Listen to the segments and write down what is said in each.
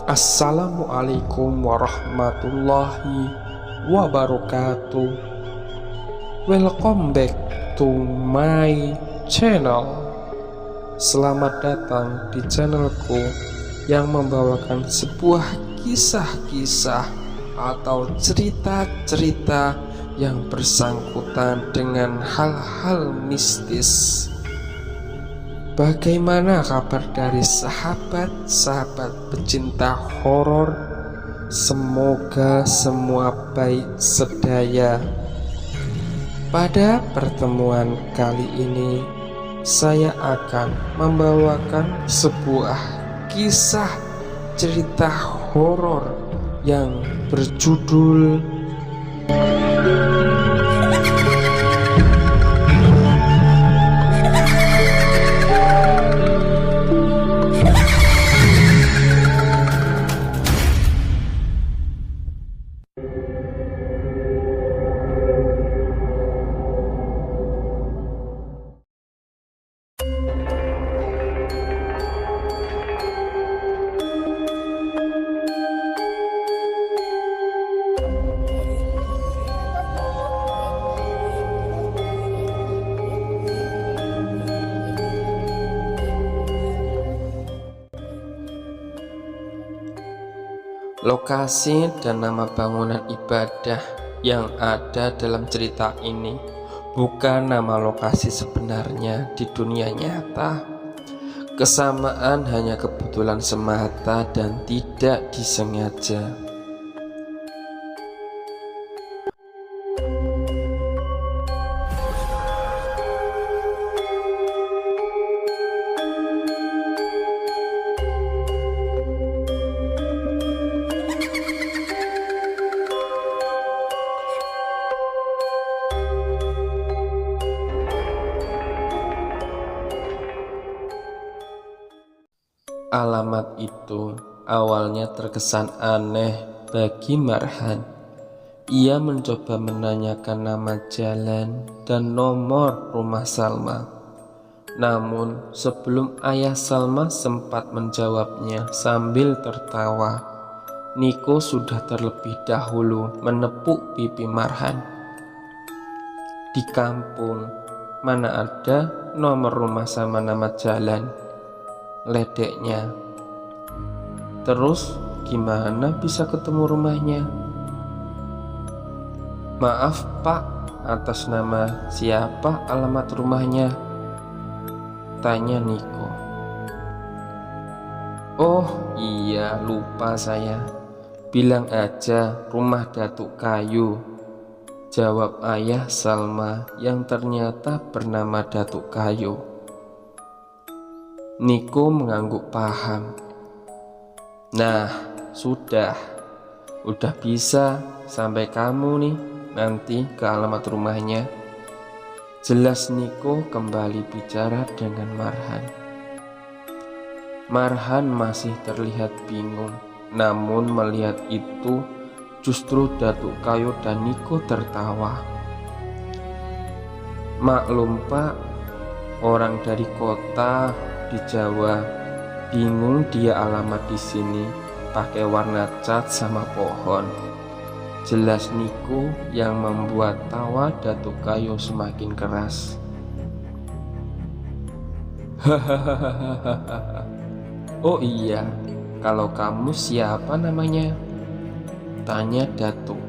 Assalamualaikum warahmatullahi wabarakatuh. Welcome back to my channel. Selamat datang di channelku yang membawakan sebuah kisah-kisah atau cerita-cerita yang bersangkutan dengan hal-hal mistis. Bagaimana kabar dari sahabat-sahabat pecinta horor? Semoga semua baik sedaya. Pada pertemuan kali ini, saya akan membawakan sebuah kisah cerita horor yang berjudul lokasi dan nama bangunan ibadah yang ada dalam cerita ini bukan nama lokasi sebenarnya di dunia nyata. Kesamaan hanya kebetulan semata dan tidak disengaja. Alamat itu awalnya terkesan aneh bagi Marhan. Ia mencoba menanyakan nama jalan dan nomor rumah Salma. Namun sebelum ayah Salma sempat menjawabnya sambil tertawa, Niko sudah terlebih dahulu menepuk pipi Marhan. Di kampung mana ada nomor rumah sama nama jalan, ledeknya. Terus gimana bisa ketemu rumahnya? Maaf pak, atas nama siapa alamat rumahnya? Tanya Niko. Oh iya, lupa saya. Bilang aja rumah Datuk Kayu, jawab ayah Salma yang ternyata bernama Datuk Kayu. Niko mengangguk paham. Nah, udah bisa sampai kamu nih nanti ke alamat rumahnya. Jelas Niko kembali bicara dengan Marhan. Marhan masih terlihat bingung, namun melihat itu justru Datuk Kayu dan Niko tertawa. Maklum pak, orang dari kota di Jawa, bingung dia alamat di sini pakai warna cat sama pohon. Jelas Niko yang membuat tawa Datuk Kayu semakin keras. Hahaha. Oh iya, kalau kamu siapa namanya? Tanya Datuk.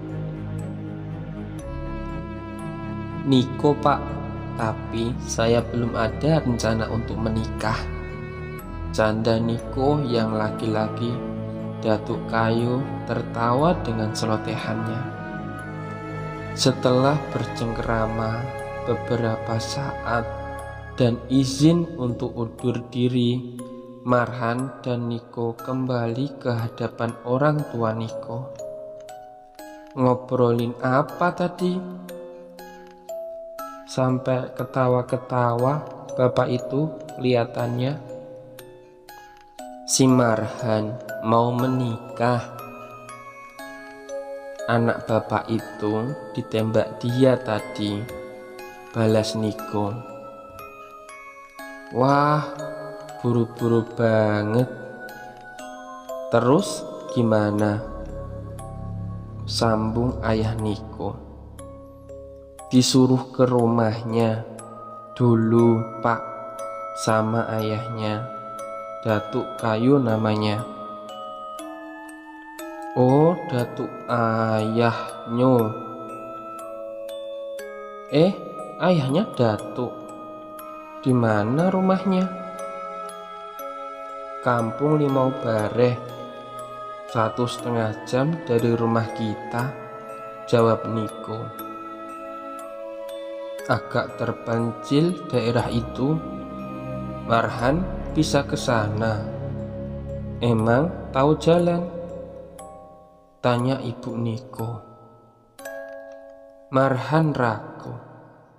Niko pak, tapi saya belum ada rencana untuk menikah. Canda Niko yang laki-laki. Datuk Kayu tertawa dengan celotehannya. Setelah bercengkerama beberapa saat dan izin untuk undur diri, Marhan dan Niko kembali ke hadapan orang tua Niko. Ngobrolin apa tadi? Sampai ketawa-ketawa bapak itu kelihatannya. Si Marhan mau menikah. Anak bapak itu ditembak dia tadi, balas Niko. Wah, buru-buru banget. Terus gimana? Sambung ayah Niko. Disuruh ke rumahnya dulu Pak sama ayahnya. Datuk Kayu namanya. Oh, datuk ayahnya. Ayahnya datuk. Di mana rumahnya? Kampung Limau Bareh, 1,5 jam dari rumah kita, jawab Niko. Agak terpencil daerah itu. Marhan bisa ke sana. Emang tahu jalan? Tanya ibu Niko. Marhan ragu.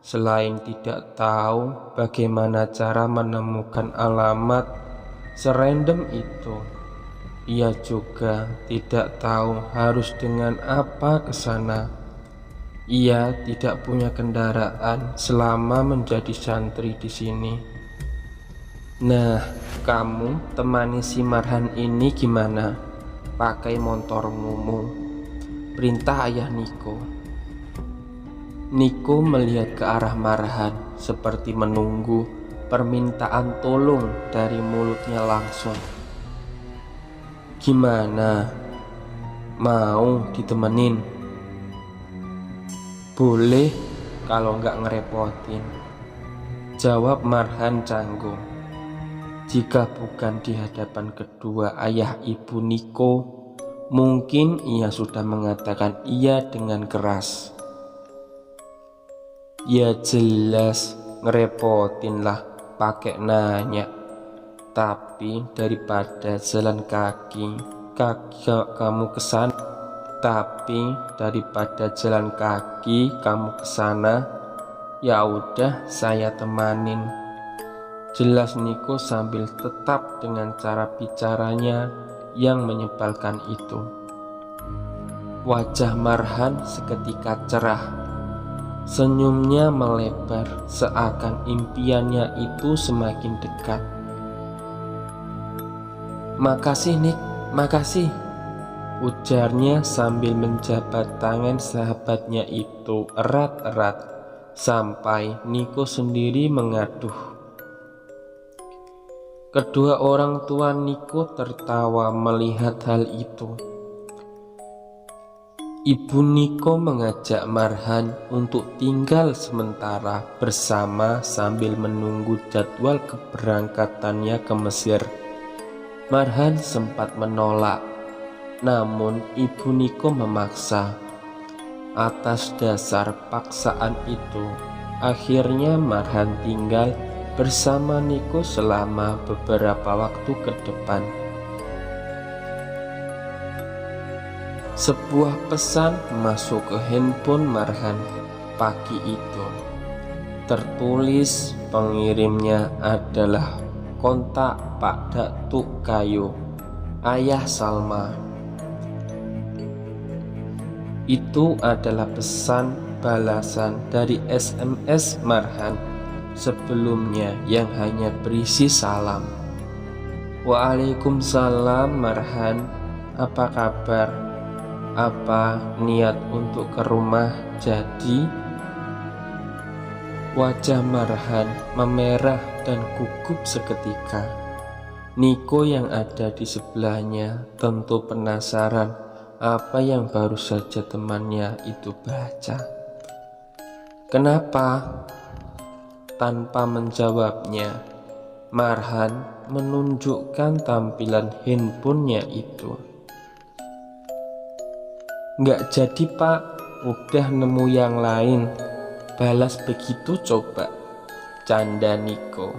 Selain tidak tahu bagaimana cara menemukan alamat serandom itu, ia juga tidak tahu harus dengan apa ke sana. Ia tidak punya kendaraan selama menjadi santri di sini. Nah, kamu temani si Marhan ini gimana? Pakai motormu, perintah ayah Niko. Niko melihat ke arah Marhan seperti menunggu permintaan tolong dari mulutnya langsung. Gimana? Mau ditemenin? Boleh kalau nggak ngerepotin, jawab Marhan canggung. Jika bukan di hadapan kedua ayah ibu Niko, mungkin ia sudah mengatakan iya dengan keras. Ya jelas ngerepotin lah pakai nanya. Tapi daripada jalan kaki kamu kesana. Ya udah saya temanin. Jelas Niko sambil tetap dengan cara bicaranya yang menyebalkan itu. Wajah Marhan seketika cerah. Senyumnya melebar seakan impiannya itu semakin dekat. Makasih Nik, makasih, ujarnya sambil menjabat tangan sahabatnya itu erat-erat sampai Niko sendiri mengaduh. Kedua orang tua Niko tertawa melihat hal itu. Ibu Niko mengajak Marhan untuk tinggal sementara bersama sambil menunggu jadwal keberangkatannya ke Mesir. Marhan sempat menolak, namun Ibu Niko memaksa. Atas dasar paksaan itu, akhirnya Marhan tinggal bersama Niko selama beberapa waktu ke depan. Sebuah pesan masuk ke handphone Marhan pagi itu. Tertulis pengirimnya adalah kontak Pak Datuk Kayu, ayah Salma. Itu adalah pesan balasan dari SMS Marhan sebelumnya yang hanya berisi salam. Waalaikumsalam Marhan, apa kabar? Apa niat untuk ke rumah jadi? Wajah Marhan memerah dan gugup seketika. Niko yang ada di sebelahnya tentu penasaran apa yang baru saja temannya itu baca. Kenapa? Tanpa menjawabnya, Marhan menunjukkan tampilan handphonenya itu. Nggak jadi Pak, udah nemu yang lain. Balas begitu coba, canda Niko.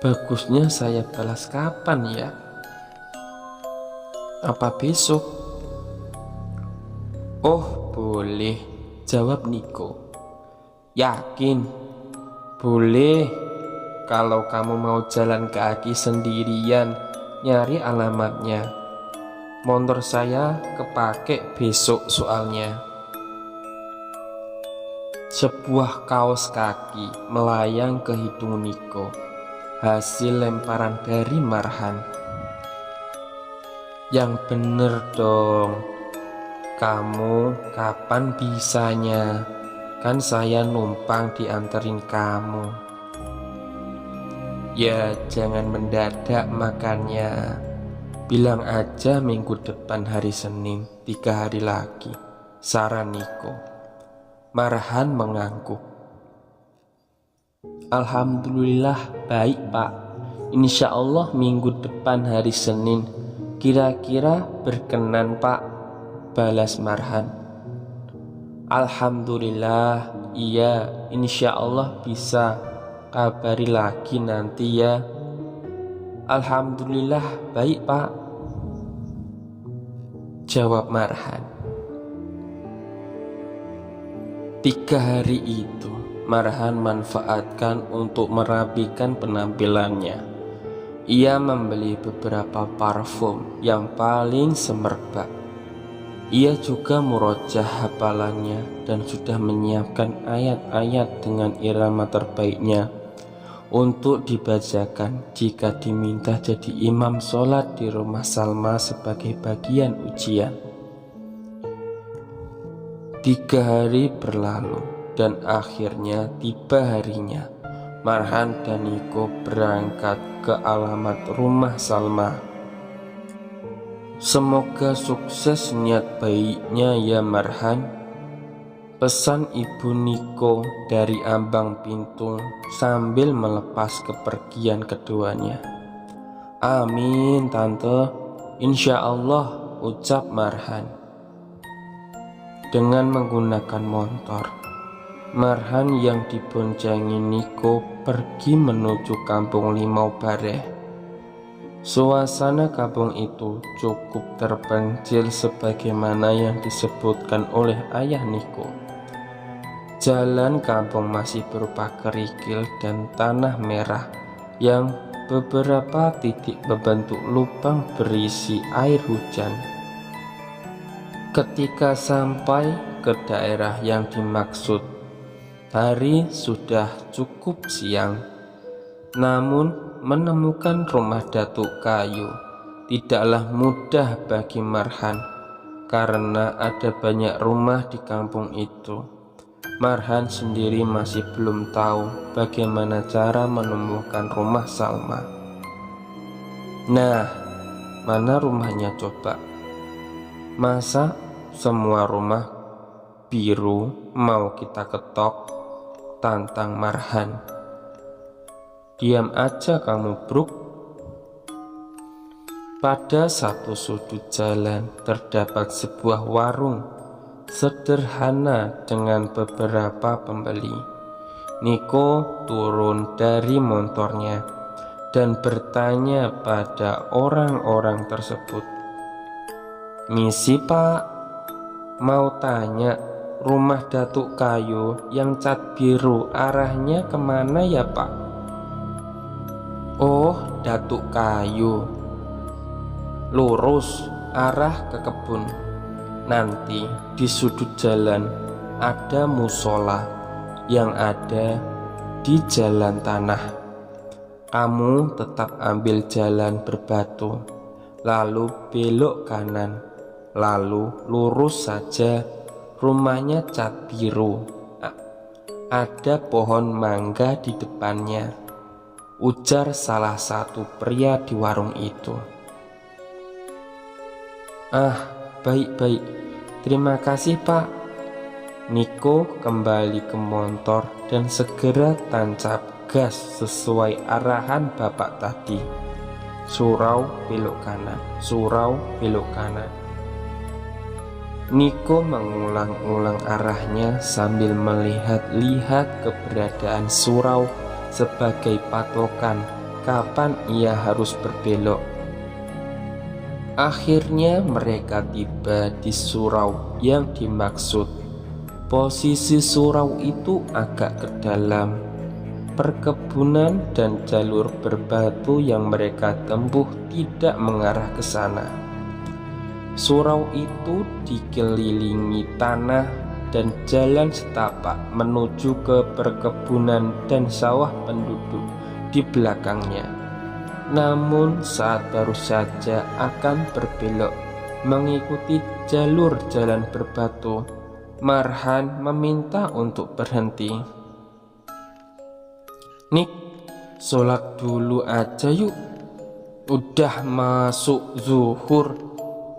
Bagusnya saya balas kapan ya? Apa besok? Oh boleh, jawab Niko. Yakin? Boleh, kalau kamu mau jalan kaki sendirian nyari alamatnya. Motor saya kepake besok soalnya. Sebuah kaos kaki melayang ke hidung Niko. hasil lemparan dari Marhan. Yang bener dong, kamu kapan bisanya? Kan saya numpang dianterin kamu. Ya jangan mendadak makannya. Bilang aja minggu depan hari Senin, 3 hari lagi, saran Niko. Marhan mengangguk. Alhamdulillah baik pak. Insya Allah minggu depan hari Senin. Kira-kira berkenan pak, balas Marhan. Alhamdulillah, iya, insya Allah bisa. Kabari lagi nanti ya. Alhamdulillah baik pak, jawab Marhan. 3 hari itu Marhan manfaatkan untuk merapikan penampilannya. Ia membeli beberapa parfum yang paling semerbak. Ia juga murojaah hafalannya dan sudah menyiapkan ayat-ayat dengan irama terbaiknya untuk dibacakan jika diminta jadi imam sholat di rumah Salma sebagai bagian ujian. 3 hari berlalu dan akhirnya tiba harinya. Marhan dan Niko berangkat ke alamat rumah Salma. Semoga sukses niat baiknya ya Marhan, pesan ibu Niko dari ambang pintu sambil melepas kepergian keduanya. Amin tante, insya Allah, ucap Marhan. Dengan menggunakan motor, Marhan yang diboncengi Niko pergi menuju kampung Limau Bareh. Suasana kampung itu cukup terpencil sebagaimana yang disebutkan oleh ayah Niko. Jalan kampung masih berupa kerikil dan tanah merah yang beberapa titik membentuk lubang berisi air hujan. Ketika sampai ke daerah yang dimaksud, hari sudah cukup siang. Namun menemukan rumah datuk kayu tidaklah mudah bagi Marhan karena ada banyak rumah di kampung itu. Marhan sendiri masih belum tahu bagaimana cara menemukan rumah Salma. Nah, mana rumahnya coba? Masa semua rumah biru mau kita ketok? Tantang Marhan. Diam aja kamu bruk. Pada satu sudut jalan terdapat sebuah warung sederhana dengan beberapa pembeli. Niko turun dari motornya dan bertanya pada orang-orang tersebut. Misi pak, mau tanya rumah datuk kayu yang cat biru arahnya kemana ya pak? Oh, datuk kayu, lurus arah ke kebun. Nanti di sudut jalan ada musola yang ada di jalan tanah. Kamu tetap ambil jalan berbatu, lalu belok kanan, lalu lurus saja. Rumahnya cat biru, ada pohon mangga di depannya, ujar salah satu pria di warung itu. Ah, baik-baik, terima kasih pak. Niko kembali ke motor dan segera tancap gas sesuai arahan bapak tadi. Surau belok kanan, surau belok kanan. Niko mengulang-ulang arahnya sambil melihat-lihat keberadaan surau sebagai patokan kapan ia harus berbelok. Akhirnya mereka tiba di surau yang dimaksud. Posisi surau itu agak ke dalam. Perkebunan dan jalur berbatu yang mereka tempuh tidak mengarah ke sana. Surau itu dikelilingi tanah dan jalan setapak menuju ke perkebunan dan sawah penduduk di belakangnya. Namun saat baru saja akan berbelok mengikuti jalur jalan berbatu, Marhan meminta untuk berhenti. "Nik, sholat dulu aja yuk. Udah masuk zuhur,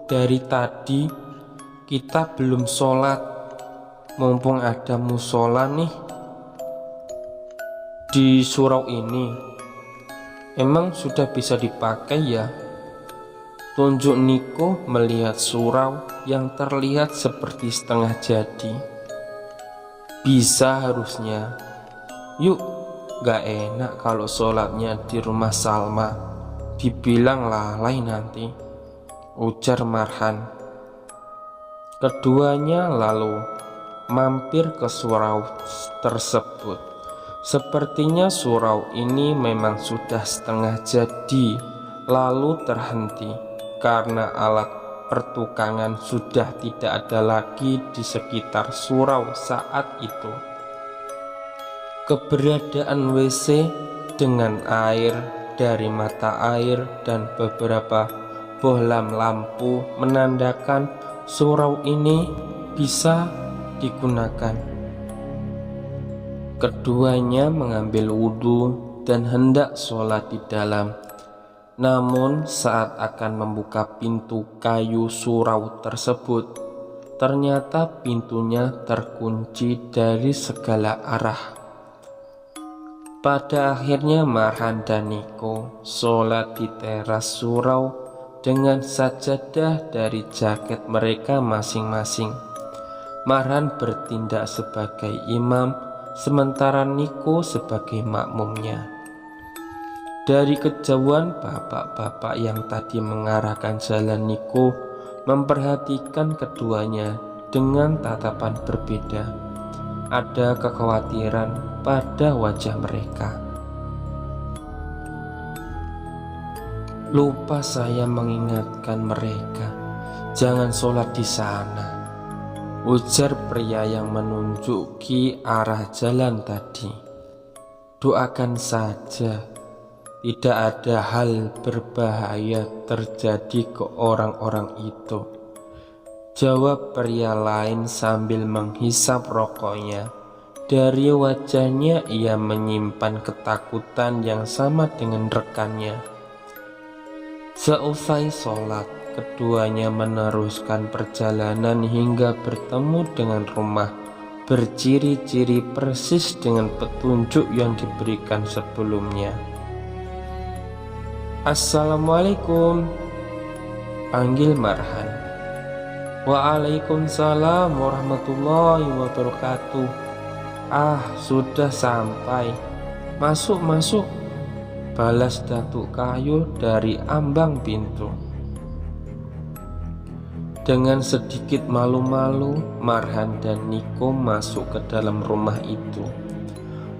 dari tadi kita belum sholat. Mumpung ada musola nih di surau ini, emang sudah bisa dipakai ya?" Tunjuk Niko melihat surau yang terlihat seperti setengah jadi. "Bisa harusnya. Yuk, gak enak kalau sholatnya di rumah Salma, dibilang lalai nanti," ujar Marhan. Keduanya lalu mampir ke surau tersebut. Sepertinya surau ini memang sudah setengah jadi, lalu terhenti karena alat pertukangan sudah tidak ada lagi di sekitar surau saat itu. Keberadaan WC dengan air dari mata air dan beberapa bohlam lampu menandakan surau ini bisa digunakan. Keduanya mengambil wudhu dan hendak sholat di dalam. Namun saat akan membuka pintu kayu surau tersebut, ternyata pintunya terkunci dari segala arah. Pada akhirnya Marhan dan Niko sholat di teras surau dengan sajadah dari jaket mereka masing-masing. Marhan bertindak sebagai imam, sementara Niko sebagai makmumnya. Dari kejauhan, bapak-bapak yang tadi mengarahkan jalan Niko memperhatikan keduanya dengan tatapan berbeda. Ada kekhawatiran pada wajah mereka. "Lupa saya mengingatkan mereka, jangan sholat di sana," ujar pria yang menunjuki arah jalan tadi. "Doakan saja tidak ada hal berbahaya terjadi ke orang-orang itu," jawab pria lain sambil menghisap rokoknya. Dari wajahnya ia menyimpan ketakutan yang sama dengan rekannya. Seusai sholat, keduanya meneruskan perjalanan hingga bertemu dengan rumah berciri-ciri persis dengan petunjuk yang diberikan sebelumnya. "Assalamualaikum," panggil Marhan. "Waalaikumsalam warahmatullahi wabarakatuh. Ah, sudah sampai. Masuk, balas Datuk Kayu dari ambang pintu. Dengan sedikit malu-malu, Marhan dan Niko masuk ke dalam rumah itu.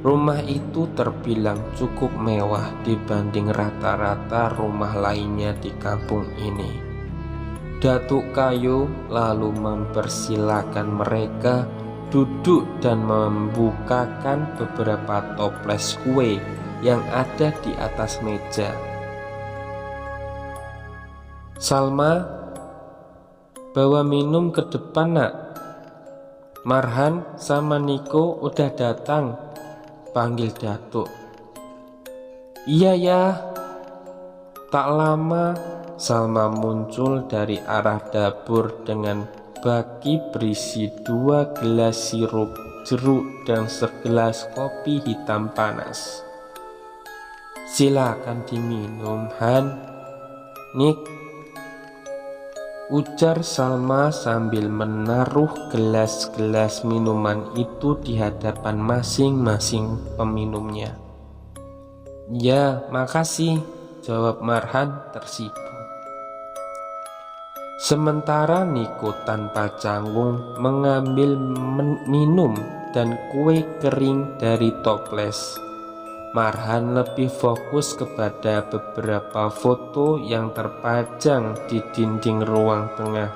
Rumah itu terbilang cukup mewah dibanding rata-rata rumah lainnya di kampung ini. Datuk Kayu lalu mempersilahkan mereka duduk dan membukakan beberapa toples kue yang ada di atas meja. "Salma, bawa minum ke depan nak. Marhan sama Niko udah datang," panggil Datuk. "Iya ya." Tak lama Salma muncul dari arah dapur dengan baki berisi 2 gelas sirup jeruk dan segelas kopi hitam panas. "Silakan diminum, Han, Nik," ujar Salma sambil menaruh gelas-gelas minuman itu di hadapan masing-masing peminumnya. "Ya, makasih," jawab Marhan tersipu. Sementara Niko tanpa canggung mengambil minum dan kue kering dari toples. Marhan lebih fokus kepada beberapa foto yang terpajang di dinding ruang tengah.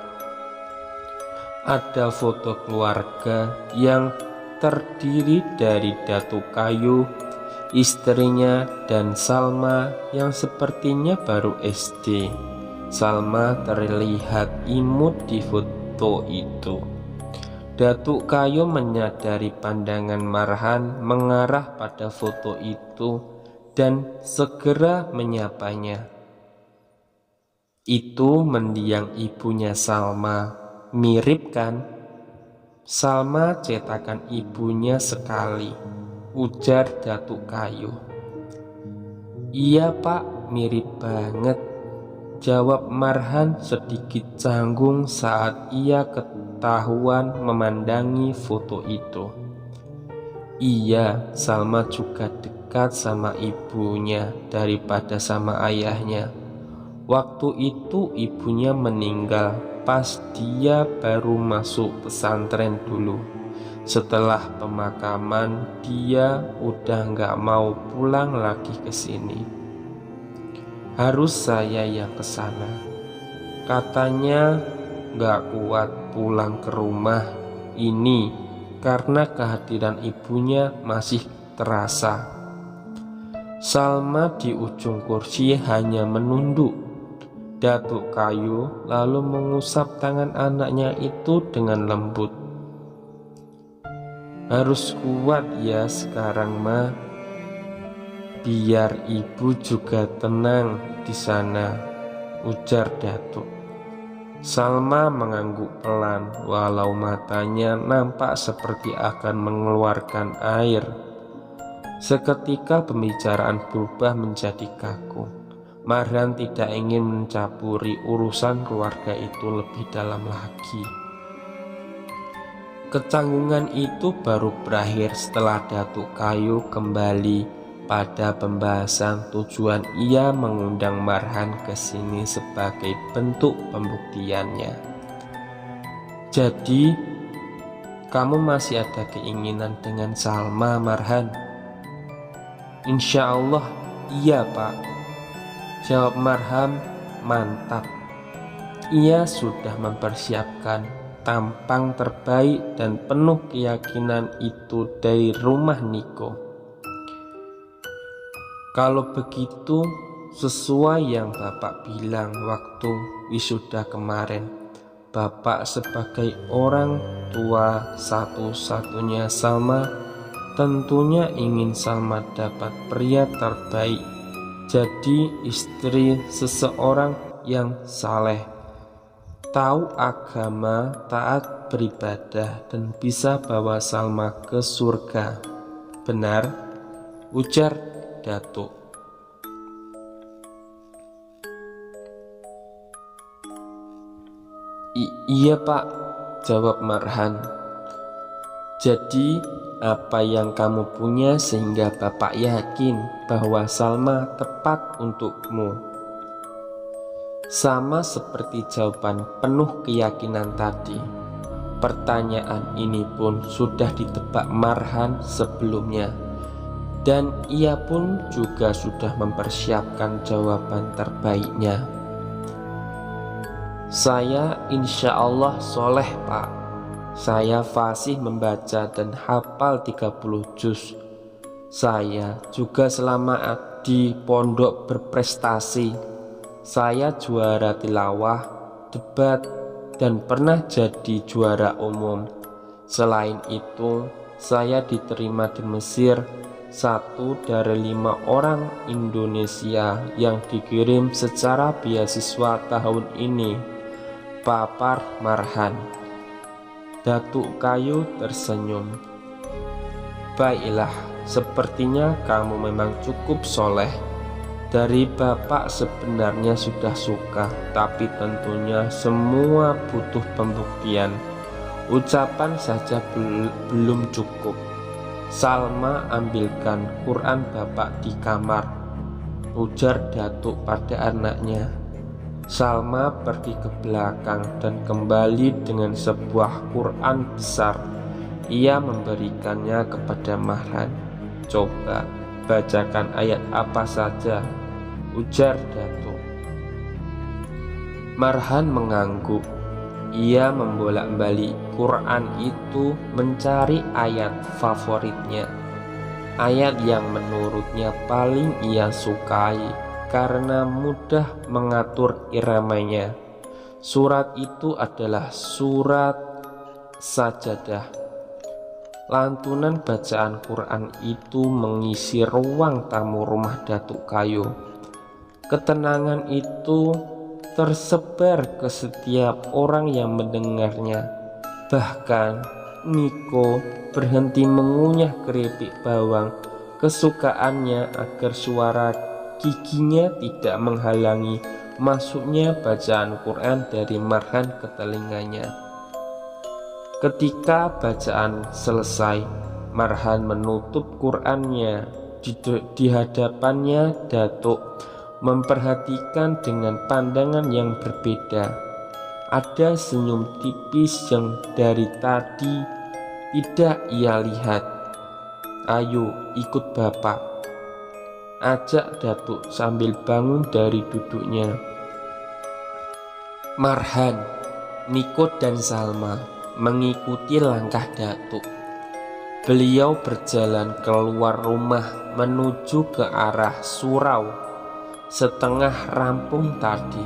Ada foto keluarga yang terdiri dari Datuk Kayu, istrinya, dan Salma yang sepertinya baru SD. Salma terlihat imut di foto itu. Datuk Kayo menyadari pandangan Marhan mengarah pada foto itu dan segera menyapanya. Itu mendiang ibunya Salma. Mirip kan? Salma cetakan ibunya sekali, ujar Datuk Kayo. Iya pak, mirip banget, jawab Marhan sedikit canggung saat ia ketahuan memandangi foto itu. Iya, Salma juga dekat sama ibunya daripada sama ayahnya. Waktu itu ibunya meninggal pas dia baru masuk pesantren dulu. Setelah pemakaman dia udah gak mau pulang lagi ke sini. Harus saya yang kesana. Katanya gak kuat pulang ke rumah ini karena kehadiran ibunya masih terasa. Salma di ujung kursi hanya menunduk. Datuk Kayo lalu mengusap tangan anaknya itu dengan lembut. Harus kuat ya sekarang mah, biar ibu juga tenang di sana, ujar Datuk. Salma mengangguk pelan walau matanya nampak seperti akan mengeluarkan air. Seketika pembicaraan berubah menjadi kaku. Marhan tidak ingin mencampuri urusan keluarga itu lebih dalam lagi. Kecanggungan itu baru berakhir setelah Datuk Kayo kembali pada pembahasan tujuan ia mengundang Marhan ke sini sebagai bentuk pembuktiannya. Jadi, kamu masih ada keinginan dengan Salma, Marhan? Insya Allah iya pak, jawab Marhan mantap. Ia sudah mempersiapkan tampang terbaik dan penuh keyakinan itu dari rumah Niko. Kalau begitu sesuai yang Bapak bilang waktu wisuda kemarin, Bapak sebagai orang tua satu-satunya Salma tentunya ingin Salma dapat pria terbaik, jadi istri seseorang yang saleh, tahu agama, taat beribadah, dan bisa bawa Salma ke surga. Benar? Ujar Datuk. Iya pak, jawab Marhan. Jadi apa yang kamu punya sehingga Bapak yakin bahwa Salma tepat untukmu? Sama seperti jawaban penuh keyakinan tadi, pertanyaan ini pun sudah ditebak Marhan sebelumnya, dan ia pun juga sudah mempersiapkan jawaban terbaiknya. Saya insya Allah soleh pak. Saya fasih membaca dan hafal 30 juz. Saya juga selama di pondok berprestasi. Saya juara tilawah, debat, dan pernah jadi juara umum. Selain itu, saya diterima di Mesir, 1 dari 5 orang Indonesia yang dikirim secara beasiswa tahun ini. Papar Marhan. Datuk Kayo tersenyum. Baiklah, sepertinya kamu memang cukup soleh. Dari Bapak sebenarnya sudah suka, tapi tentunya semua butuh pembuktian. Ucapan saja belum cukup. Salma ambilkan Quran Bapak di kamar, ujar Datuk pada anaknya. Salma pergi ke belakang dan kembali dengan sebuah Quran besar. Ia memberikannya kepada Marhan. Coba bacakan ayat apa saja, ujar Datuk. Marhan mengangguk. Ia membolak-balik Quran itu mencari ayat favoritnya. ayat yang menurutnya paling ia sukai karena mudah mengatur iramanya. Surat itu adalah surat Sajadah. Lantunan bacaan Quran itu mengisi ruang tamu rumah Datuk Kayu. Ketenangan itu tersebar ke setiap orang yang mendengarnya. Bahkan Niko berhenti mengunyah keripik bawang kesukaannya agar suara giginya tidak menghalangi masuknya bacaan Quran dari Marhan ke telinganya. Ketika bacaan selesai, Marhan menutup Qurannya di hadapannya. Datuk memperhatikan dengan pandangan yang berbeda. Ada senyum tipis yang dari tadi tidak ia lihat. "Ayo ikut Bapak," ajak Datuk sambil bangun dari duduknya. Marhan, Niko dan Salma mengikuti langkah Datuk. Beliau berjalan keluar rumah menuju ke arah surau setengah rampung tadi.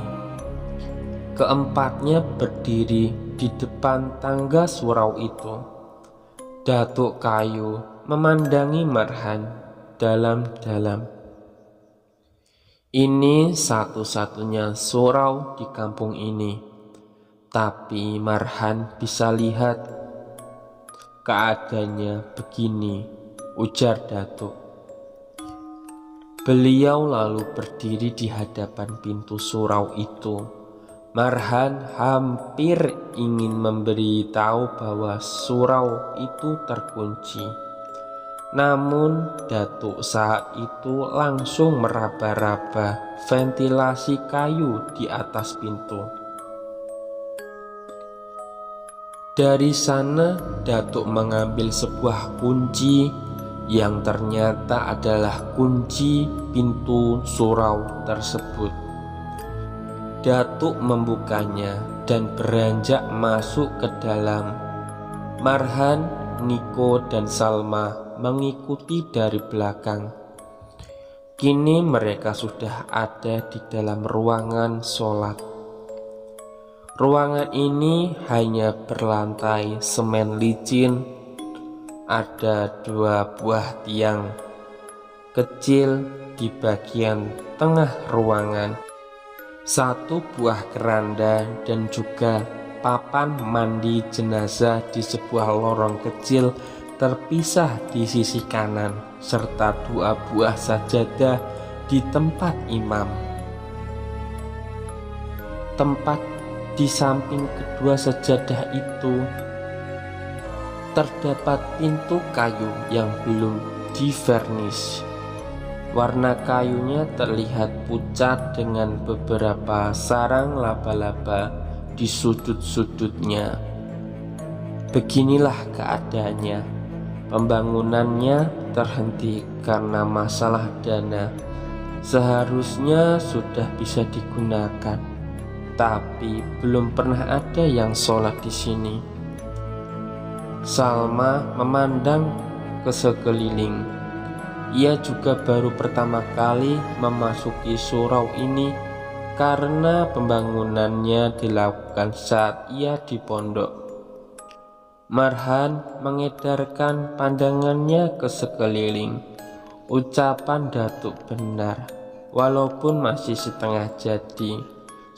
Keempatnya berdiri di depan tangga surau itu. Datuk Kayu memandangi Marhan dalam-dalam. Ini satu-satunya surau di kampung ini. Tapi Marhan bisa lihat keadaannya begini, ujar Datuk. Beliau lalu berdiri di hadapan pintu surau itu. Marhan hampir ingin memberitahu bahwa surau itu terkunci. Namun Datuk saat itu langsung meraba-raba ventilasi kayu di atas pintu. Dari sana Datuk mengambil sebuah kunci yang ternyata adalah kunci pintu surau tersebut. Datuk membukanya dan beranjak masuk ke dalam. Marhan, Niko dan Salma mengikuti dari belakang. Kini mereka sudah ada di dalam ruangan sholat. Ruangan ini hanya berlantai semen licin. Ada 2 buah tiang kecil di bagian tengah ruangan, 1 buah keranda dan juga papan mandi jenazah di sebuah lorong kecil terpisah di sisi kanan, serta 2 buah sajadah di tempat imam. Tempat di samping kedua sajadah itu terdapat pintu kayu yang belum divernis. Warna kayunya terlihat pucat dengan beberapa sarang laba-laba di sudut-sudutnya. Beginilah keadaannya. Pembangunannya terhenti karena masalah dana. Seharusnya sudah bisa digunakan, tapi belum pernah ada yang sholat di sini. Salma memandang ke sekeliling. Ia juga baru pertama kali memasuki surau ini karena pembangunannya dilakukan saat ia di pondok. Marhan mengedarkan pandangannya ke sekeliling. Ucapan Datuk benar, walaupun masih setengah jadi.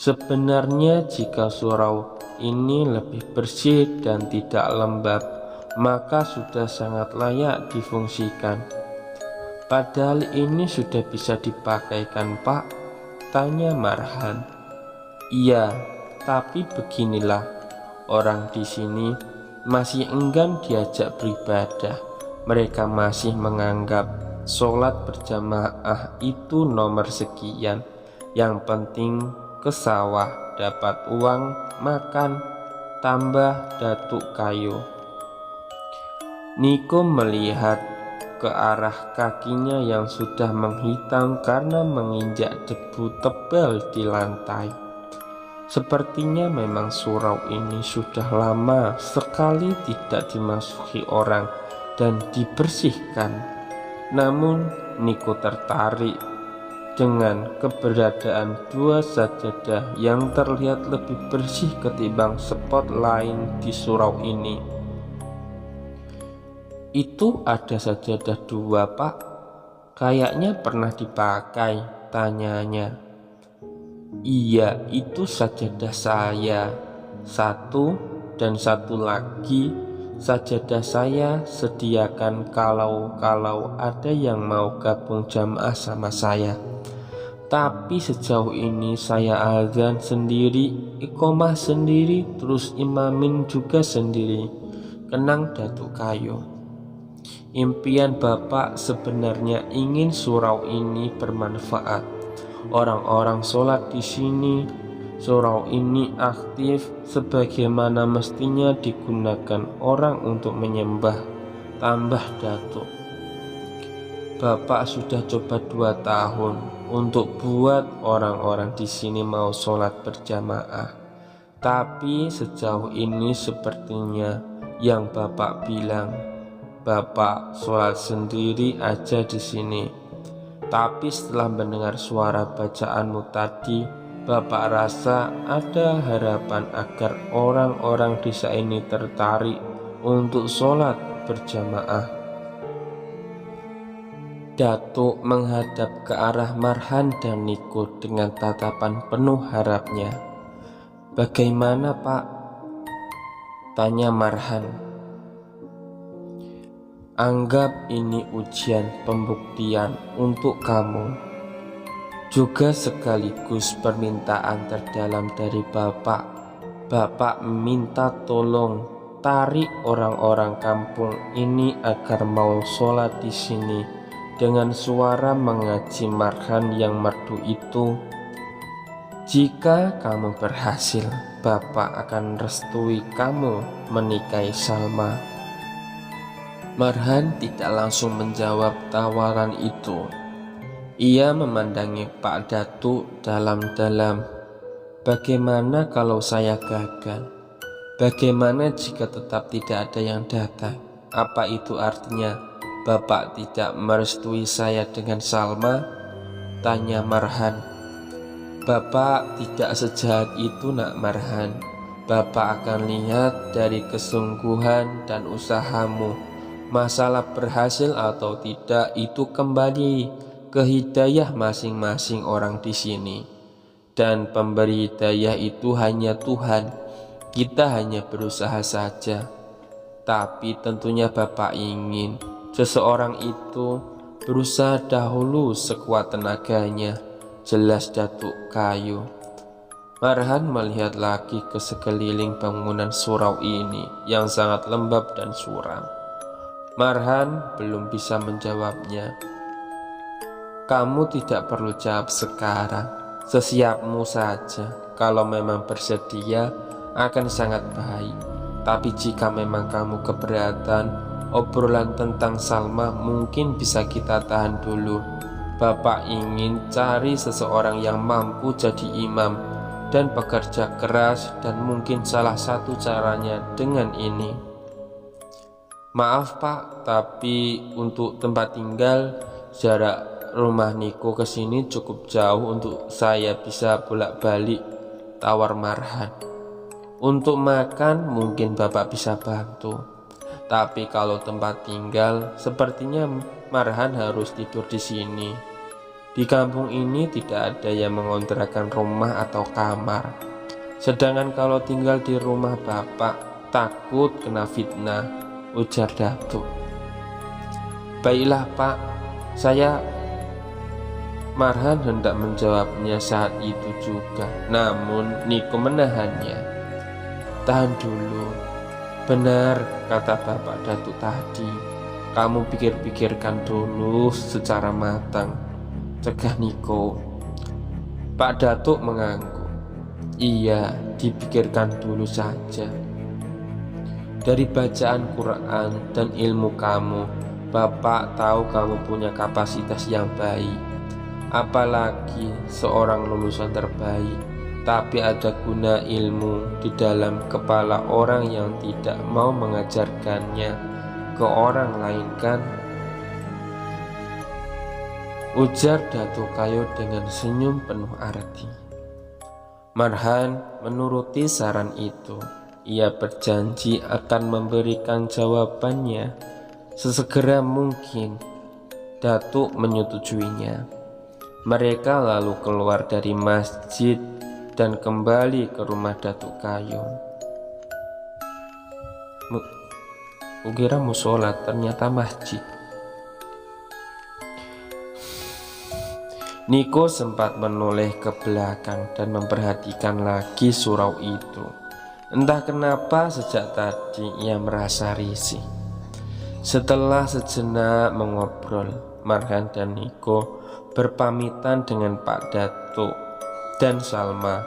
Sebenarnya jika surau ini lebih bersih dan tidak lembab, maka sudah sangat layak difungsikan. Padahal ini sudah bisa dipakaikan, Pak, tanya Marhan. Iya, tapi beginilah, orang di sini masih enggan diajak beribadah. Mereka masih menganggap sholat berjamaah itu nomor sekian. Yang penting ke sawah dapat uang makan, tambah Datuk Kayu. Niko melihat ke arah kakinya yang sudah menghitam karena menginjak debu tebal di lantai. Sepertinya memang surau ini sudah lama sekali tidak dimasuki orang dan dibersihkan. Namun Niko tertarik dengan keberadaan dua sajadah yang terlihat lebih bersih ketimbang spot lain di surau ini. Itu ada sajadah dua, Pak. Kayaknya pernah dipakai, tanyanya. Iya, itu sajadah saya. Satu dan satu lagi sajadah saya sediakan kalau ada yang mau gabung jamaah sama saya. Tapi sejauh ini saya azan sendiri, iqomah sendiri, terus imamin juga sendiri. Kenang Datuk Kayu. Impian Bapak sebenarnya ingin surau ini bermanfaat. Orang-orang sholat di sini, surau ini aktif sebagaimana mestinya digunakan orang untuk menyembah, tambah Datuk. Bapak sudah coba 2 tahun untuk buat orang-orang di sini mau sholat berjamaah. Tapi sejauh ini sepertinya yang Bapak bilang, Bapak sholat sendiri aja di sini. Tapi setelah mendengar suara bacaanmu tadi, Bapak rasa ada harapan agar orang-orang desa ini tertarik untuk sholat berjamaah. Datuk menghadap ke arah Marhan dan Niko dengan tatapan penuh harapnya. Bagaimana, Pak? Tanya Marhan. Anggap ini ujian pembuktian untuk kamu. Juga sekaligus permintaan terdalam dari Bapak. Bapak minta tolong tarik orang-orang kampung ini agar mau sholat di sini. Dengan suara mengaji Marhan yang merdu itu, jika kamu berhasil, Bapak akan restui kamu menikahi Salma. Marhan tidak langsung menjawab tawaran itu. Ia memandangi Pak Datuk dalam-dalam. Bagaimana kalau saya gagal? Bagaimana jika tetap tidak ada yang datang? Apa itu artinya Bapak tidak merestui saya dengan Salma? Tanya Marhan. Bapak tidak sejahat itu, Nak Marhan. Bapak akan lihat dari kesungguhan dan usahamu. Masalah berhasil atau tidak itu kembali ke hidayah masing-masing orang di sini. Dan pemberi hidayah itu hanya Tuhan. Kita hanya berusaha saja. Tapi tentunya Bapak ingin seseorang itu berusaha dahulu sekuat tenaganya. Jelas Datuk Kayu. Marhan melihat lagi ke sekeliling bangunan surau ini yang sangat lembab dan suram. Marhan belum bisa menjawabnya. Kamu tidak perlu jawab sekarang. Sesiapmu saja. Kalau memang bersedia akan sangat baik. Tapi jika memang kamu keberatan, obrolan tentang Salma mungkin bisa kita tahan dulu. Bapak ingin cari seseorang yang mampu jadi imam dan bekerja keras, dan mungkin salah satu caranya dengan ini. Maaf Pak, tapi untuk tempat tinggal, jarak rumah Niko ke sini cukup jauh untuk saya bisa bolak-balik, tawar Marhan. Untuk makan mungkin Bapak bisa bantu. Tapi kalau tempat tinggal, sepertinya Marhan harus tidur di sini. Di kampung ini tidak ada yang mengontrakan rumah atau kamar. Sedangkan kalau tinggal di rumah Bapak, takut kena fitnah, ujar Datuk. Baiklah Pak, saya... Marhan hendak menjawabnya saat itu juga, namun Niko menahannya. Tahan dulu. Benar kata Bapak Datuk tadi, kamu pikir-pikirkan dulu secara matang, cegah Niko. Pak Datuk mengangguk. Iya, dipikirkan dulu saja. Dari bacaan Quran dan ilmu kamu, Bapak tahu kamu punya kapasitas yang baik. Apalagi seorang lulusan terbaik. Tapi ada guna ilmu di dalam kepala orang yang tidak mau mengajarkannya ke orang lain, kan? ujar Datuk Kayo dengan senyum penuh arti. Marhan menuruti saran itu. Ia berjanji akan memberikan jawabannya sesegera mungkin. Datuk menyetujuinya. Mereka lalu keluar dari masjid dan kembali ke rumah Datuk Kayo. Kukira musola, ternyata masjid. Niko sempat menoleh ke belakang dan memperhatikan lagi surau itu. Entah kenapa sejak tadi ia merasa risih. Setelah sejenak mengobrol, Marhan dan Niko berpamitan dengan Pak Datuk dan Salma.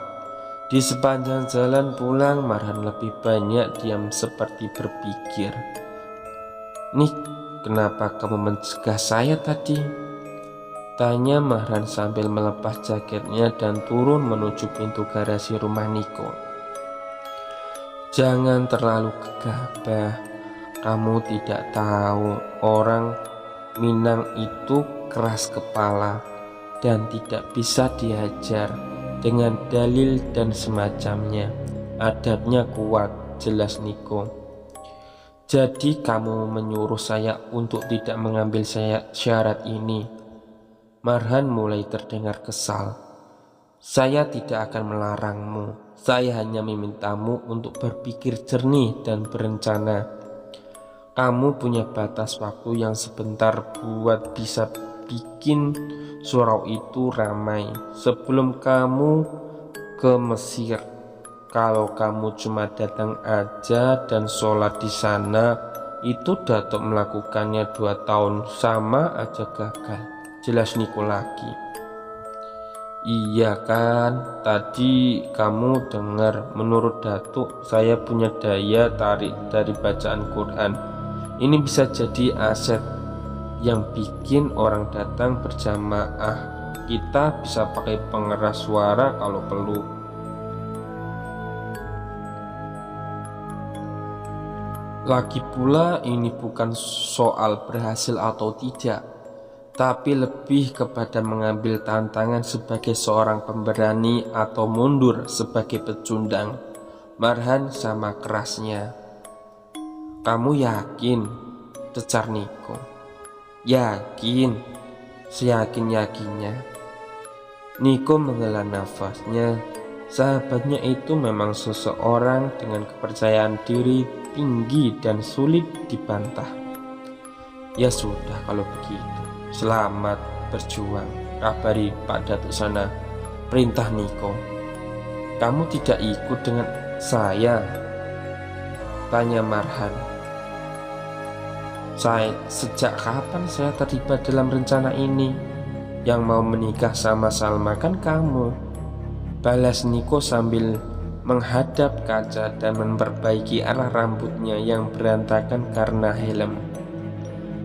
Di sepanjang jalan pulang, Marhan lebih banyak diam seperti berpikir. "Nik, kenapa kamu mencegah saya tadi?" tanya Marhan sambil melepas jaketnya dan turun menuju pintu garasi rumah Niko. "Jangan terlalu gegabah. Kamu tidak tahu orang Minang itu keras kepala dan tidak bisa dihajar dengan dalil dan semacamnya. Adabnya kuat," jelas Niko. "Jadi kamu menyuruh saya untuk tidak mengambil syarat ini?" Marhan mulai terdengar kesal. "Saya tidak akan melarangmu. Saya hanya memintamu untuk berpikir jernih dan berencana. Kamu punya batas waktu yang sebentar buat bisa bikin surau itu ramai sebelum kamu ke Mesir. Kalau kamu cuma datang aja dan sholat di sana, itu Datuk melakukannya 2 tahun sama aja gagal," jelas Niko lagi. "Iya kan, tadi kamu dengar, menurut Datuk saya punya daya tarik dari bacaan Quran. Ini bisa jadi aset yang bikin orang datang berjamaah. Kita bisa pakai pengeras suara kalau perlu." Lagi pula ini bukan soal berhasil atau tidak, tapi lebih kepada mengambil tantangan sebagai seorang pemberani atau mundur sebagai pecundang. Marhan sama kerasnya. "Kamu yakin?" cecar Niko. "Yakin, seyakin-yakinnya." Niko menghela nafasnya. Sahabatnya itu memang seseorang dengan kepercayaan diri tinggi dan sulit dibantah. "Ya sudah kalau begitu, selamat berjuang, kabari Pak Datuk sana," perintah Niko. "Kamu tidak ikut dengan saya?" tanya Marhan. Sejak kapan saya terlibat dalam rencana ini? Yang mau menikah sama Salma kan kamu," balas Niko sambil menghadap kaca dan memperbaiki arah rambutnya yang berantakan karena helm.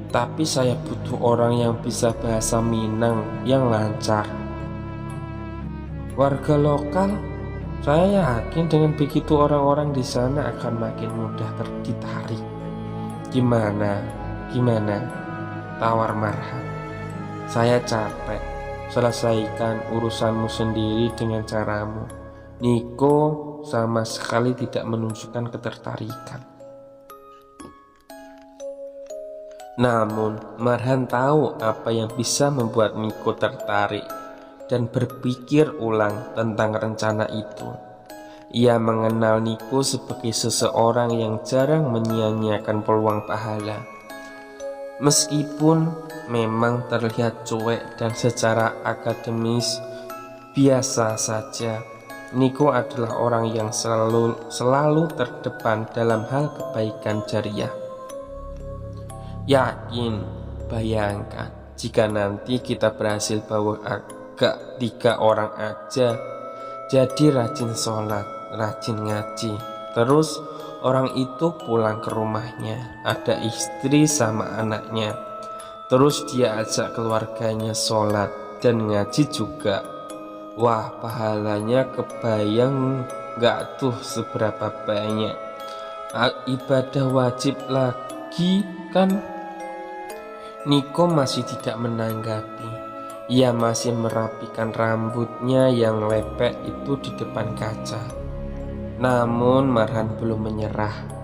"Tapi saya butuh orang yang bisa bahasa Minang yang lancar. Warga lokal, saya yakin dengan begitu orang-orang di sana akan makin mudah ditarik." Gimana? Tawar Marhan. "Saya capek. Selesaikan urusanmu sendiri dengan caramu." Niko sama sekali tidak menunjukkan ketertarikan. Namun Marhan tahu apa yang bisa membuat Niko tertarik dan berpikir ulang tentang rencana itu. Ia mengenal Niko sebagai seseorang yang jarang menyia-nyiakan peluang pahala. Meskipun memang terlihat cuek dan secara akademis biasa saja, Niko adalah orang yang selalu terdepan dalam hal kebaikan jariah. "Yakin, bayangkan jika nanti kita berhasil bawa agak 3 orang aja, jadi rajin sholat, rajin ngaji. Terus orang itu pulang ke rumahnya, ada istri sama anaknya. Terus dia ajak keluarganya sholat dan ngaji juga. Wah, pahalanya kebayang gak tuh seberapa banyak. Ibadah wajib lagi kan?" Niko masih tidak menanggapi. Ia masih merapikan rambutnya yang lepek itu di depan kaca. Namun Marhan belum menyerah.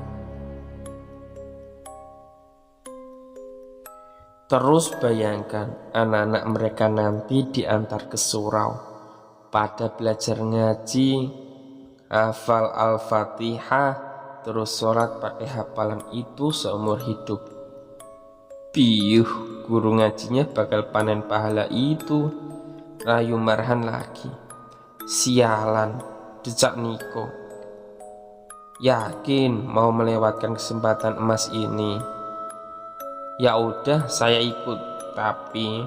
Terus bayangkan anak-anak mereka nanti diantar ke surau, pada belajar ngaji, hafal Al-Fatihah, terus sholat pakai hafalan itu seumur hidup. Piuh, guru ngajinya bakal panen pahala itu. Rayu Marhan lagi. Sialan, decak Niko. Yakin mau melewatkan kesempatan emas ini? Ya udah, saya ikut. Tapi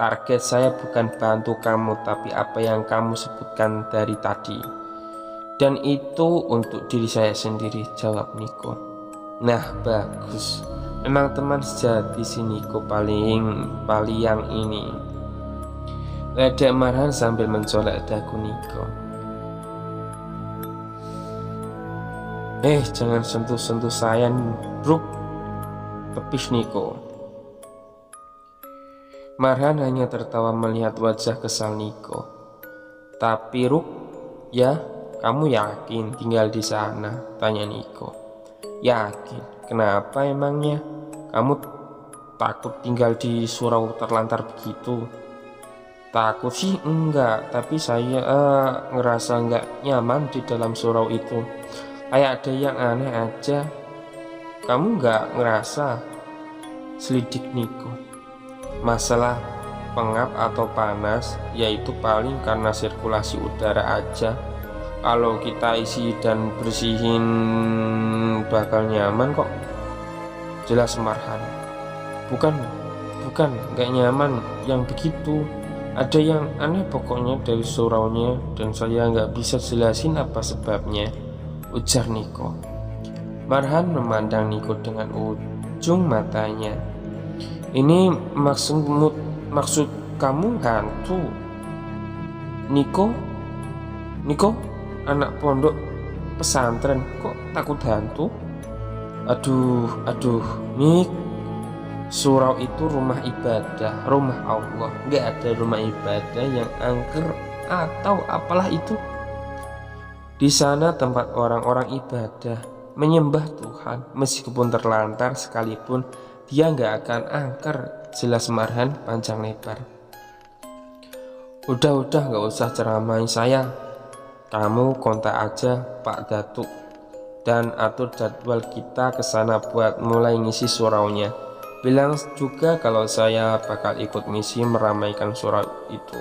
target saya bukan bantu kamu, tapi apa yang kamu sebutkan dari tadi. Dan itu untuk diri saya sendiri, jawab Niko. Nah, bagus. Memang teman sejati si Niko paling yang ini. Ledek Marhan sambil mencolek dagu Niko. Jangan sentuh-sentuh saya, Bruk, tepis Niko. Marhan hanya tertawa melihat wajah kesal Niko. Tapi Ruk, ya, kamu yakin tinggal di sana? Tanya Niko. Yakin. Kenapa emangnya? Kamu takut tinggal di surau terlantar begitu? Takut sih enggak, tapi saya ngerasa enggak nyaman di dalam surau itu. Kayak ada yang aneh aja. Kamu enggak ngerasa? Selidik Niko. Masalah pengap atau panas, yaitu paling karena sirkulasi udara aja. Kalau kita isi dan bersihin bakal nyaman kok, jelas Marhan. Bukan gak nyaman yang begitu. Ada yang aneh pokoknya dari suraunya, dan saya gak bisa jelasin apa sebabnya, ujar Niko. Marhan memandang Niko dengan ujung matanya. Ini maksud kamu hantu? Niko, anak pondok pesantren kok takut hantu? Aduh, Nik, surau itu rumah ibadah, rumah Allah. Gak ada rumah ibadah yang angker atau apalah itu. Di sana tempat orang-orang ibadah, menyembah Tuhan. Meskipun terlantar sekalipun, dia gak akan angker, jelas Marhan panjang lebar. Udah gak usah ceramahin saya. Kamu kontak aja Pak Datuk dan atur jadwal kita ke sana buat mulai ngisi suraunya. Bilang juga kalau saya bakal ikut misi meramaikan surau itu.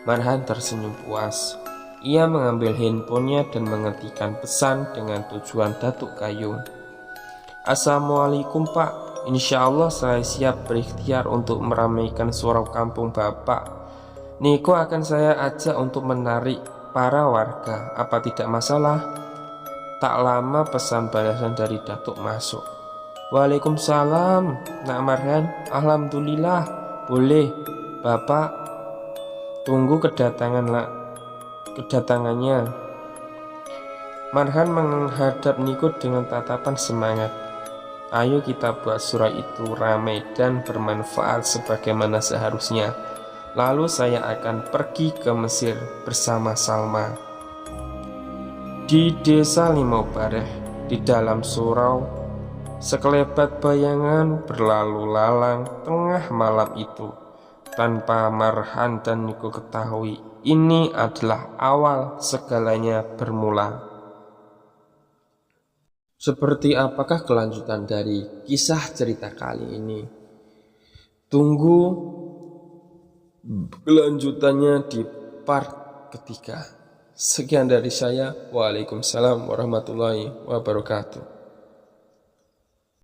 Marhan tersenyum puas. Ia mengambil handphonenya dan mengetikkan pesan dengan tujuan Datuk Kayu. Assalamualaikum Pak, insya Allah saya siap berikhtiar untuk meramaikan surau kampung Bapak. Niko akan saya ajak untuk menarik para warga, apa tidak masalah? Tak lama pesan balasan dari Datuk masuk. Waalaikumsalam, Nak Marhan. Alhamdulillah, boleh Bapak. Tunggu kedatangannya. Marhan menghadap Niko dengan tatapan semangat. Ayo kita buat surau itu ramai dan bermanfaat sebagaimana seharusnya. Lalu saya akan pergi ke Mesir bersama Salma. Di desa Limau Bareh, di dalam surau, sekelebat bayangan berlalu lalang tengah malam itu. Tanpa Marhan dan Niko ketahui, ini adalah awal segalanya bermula. Seperti apakah kelanjutan dari kisah cerita kali ini? Tunggu kelanjutannya di part ketiga. Sekian dari saya. Waalaikumsalam warahmatullahi wabarakatuh.